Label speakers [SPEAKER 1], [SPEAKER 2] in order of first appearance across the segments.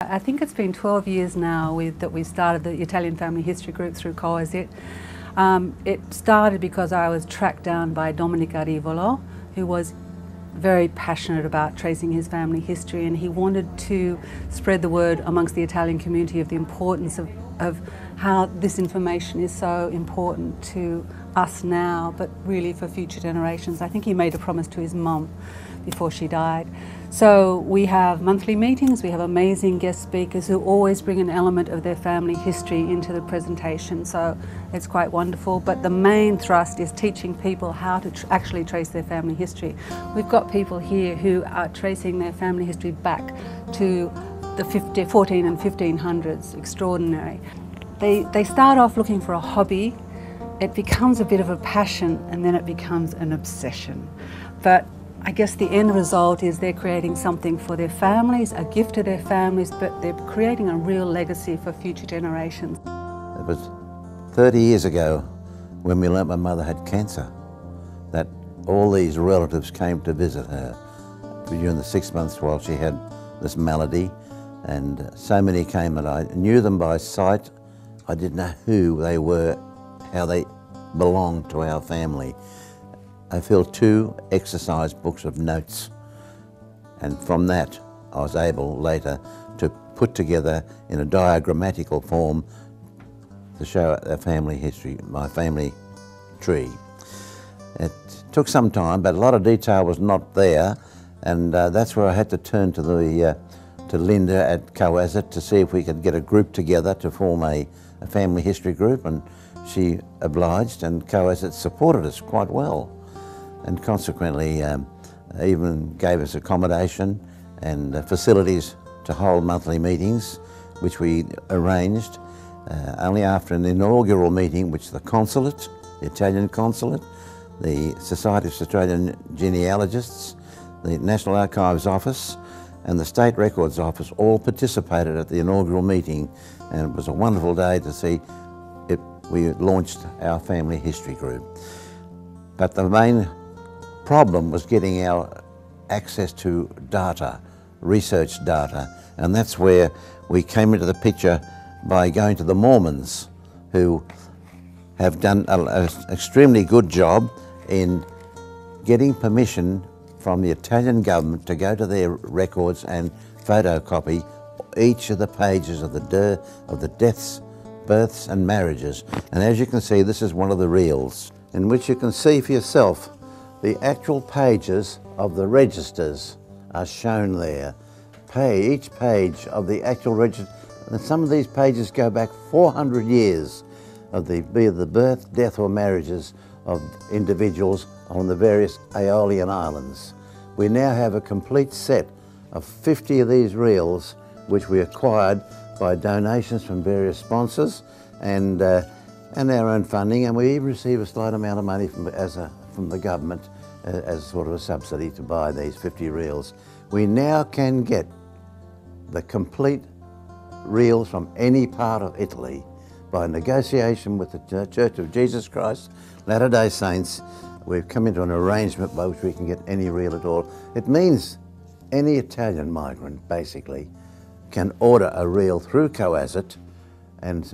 [SPEAKER 1] I think it's been 12 years now that we started the Italian Family History Group through Co.As.It. It started because I was tracked down by Dominic Arivolo, who was very passionate about tracing his family history, and he wanted to spread the word amongst the Italian community of the importance of how this information is so important to us now, but really for future generations. I think he made a promise to his mum before she died. So we have monthly meetings, we have amazing guest speakers who always bring an element of their family history into the presentation, so it's quite wonderful. But the main thrust is teaching people how to actually trace their family history. We've got people here who are tracing their family history back to the 14 and 1500s, extraordinary. They start off looking for a hobby, it becomes a bit of a passion, and then it becomes an obsession. But I guess the end result is they're creating something for their families, a gift to their families, but they're creating a real legacy for future generations.
[SPEAKER 2] It was 30 years ago when we learnt my mother had cancer, that all these relatives came to visit her during the 6 months while she had this malady, and so many came, and I knew them by sight. I didn't know who they were, how they belonged to our family. I filled 2 exercise books of notes, and from that I was able later to put together in a diagrammatical form to show our family history, my family tree. It took some time, but a lot of detail was not there, and that's where I had to turn to Linda at Co.As.It to see if we could get a group together to form a family history group, and she obliged, and Co.As.It supported us quite well, and consequently even gave us accommodation and facilities to hold monthly meetings, which we arranged only after an inaugural meeting which the consulate, the Italian consulate, the Society of Australian Genealogists, the National Archives Office and the State Records Office all participated at the inaugural meeting, and it was a wonderful day to see it. We launched our family history group. But the main problem was getting our access to data, research data, and that's where we came into the picture by going to the Mormons, who have done an extremely good job in getting permission from the Italian government to go to their records and photocopy each of the pages of the deaths, births and marriages. And as you can see, this is one of the reels in which you can see for yourself the actual pages of the registers are shown there. Each page of the actual register, and some of these pages go back 400 years of be it the birth, death or marriages of individuals on the various Aeolian Islands. We now have a complete set of 50 of these reels which we acquired by donations from various sponsors and our own funding, and we even receive a slight amount of money from the government as sort of a subsidy to buy these 50 reels. We now can get the complete reels from any part of Italy by negotiation with the Church of Jesus Christ, Latter-day Saints. We've come into an arrangement by which we can get any reel at all. It means any Italian migrant basically can order a reel through Co.As.It and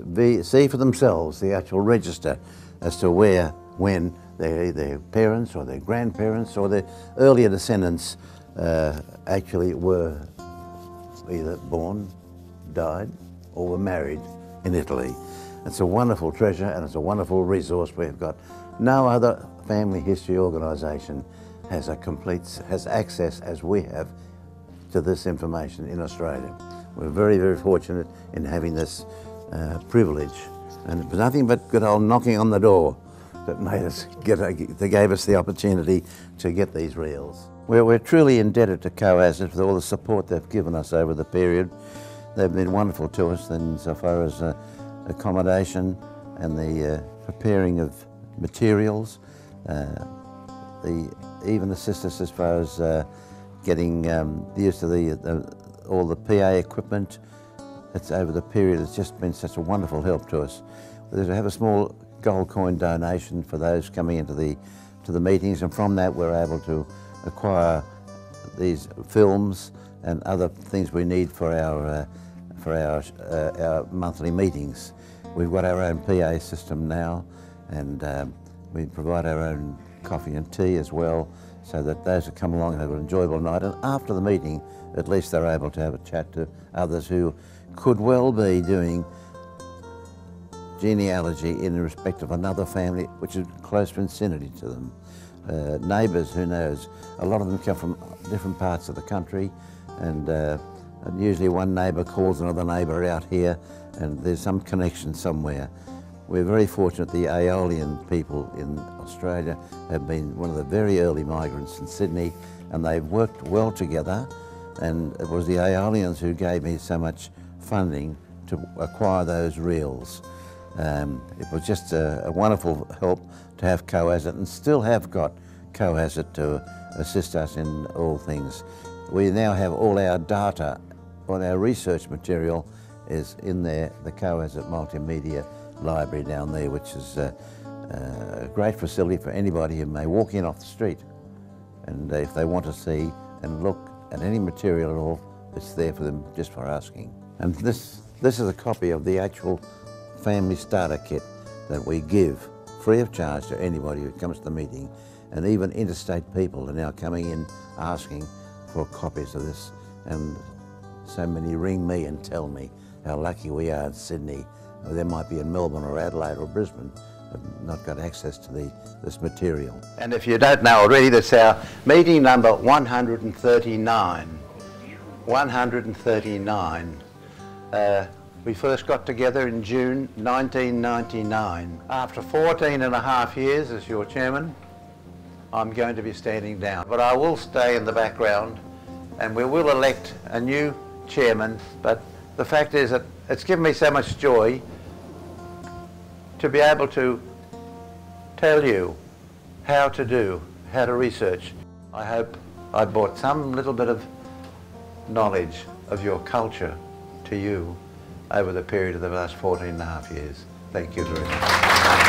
[SPEAKER 2] see for themselves the actual register as to where, when their parents or their grandparents or their earlier descendants actually were either born, died or were married in Italy. It's a wonderful treasure and it's a wonderful resource we've got. No other family history organisation has access as we have to this information in Australia. We're very, very fortunate in having this privilege, and it was nothing but good old knocking on the door that made us that gave us the opportunity to get these reels. We're truly indebted to Co.As.It for all the support they've given us over the period. They've been wonderful to us insofar as accommodation and the preparing of materials. Even assist us as far as getting used to all the PA equipment. It's over the period, it's just been such a wonderful help to us. We have a small gold coin donation for those coming into the meetings, and from that we're able to acquire these films and other things we need for our for our monthly meetings. We've got our own PA system now, and we provide our own coffee and tea as well, so that those who come along have an enjoyable night, and after the meeting at least they're able to have a chat to others who could well be doing genealogy in respect of another family which is close vicinity to them. Neighbours, who knows, a lot of them come from different parts of the country, and usually one neighbour calls another neighbour out here, and there's some connection somewhere. We're very fortunate the Aeolian people in Australia have been one of the very early migrants in Sydney, and they've worked well together, and it was the Aeolians who gave me so much funding to acquire those reels. It was just a wonderful help to have Co.As.It, and still have got Co.As.It to assist us in all things. We now have all our data, all our research material is in there, the Co.As.It multimedia library down there, which is a great facility for anybody who may walk in off the street, and if they want to see and look at any material at all, it's there for them just for asking. And this is a copy of the actual family starter kit that we give free of charge to anybody who comes to the meeting, and even interstate people are now coming in asking for copies of this, and so many ring me and tell me how lucky we are in Sydney. They might be in Melbourne or Adelaide or Brisbane, have not got access to this material. And if you don't know already, that's our meeting number 139. 139. We first got together in June 1999. After 14 and a half years as your chairman, I'm going to be standing down. But I will stay in the background, and we will elect a new chairman. But the fact is that it's given me so much joy to be able to tell you how to research. I hope I brought some little bit of knowledge of your culture to you over the period of the last 14 and a half years. Thank you very much.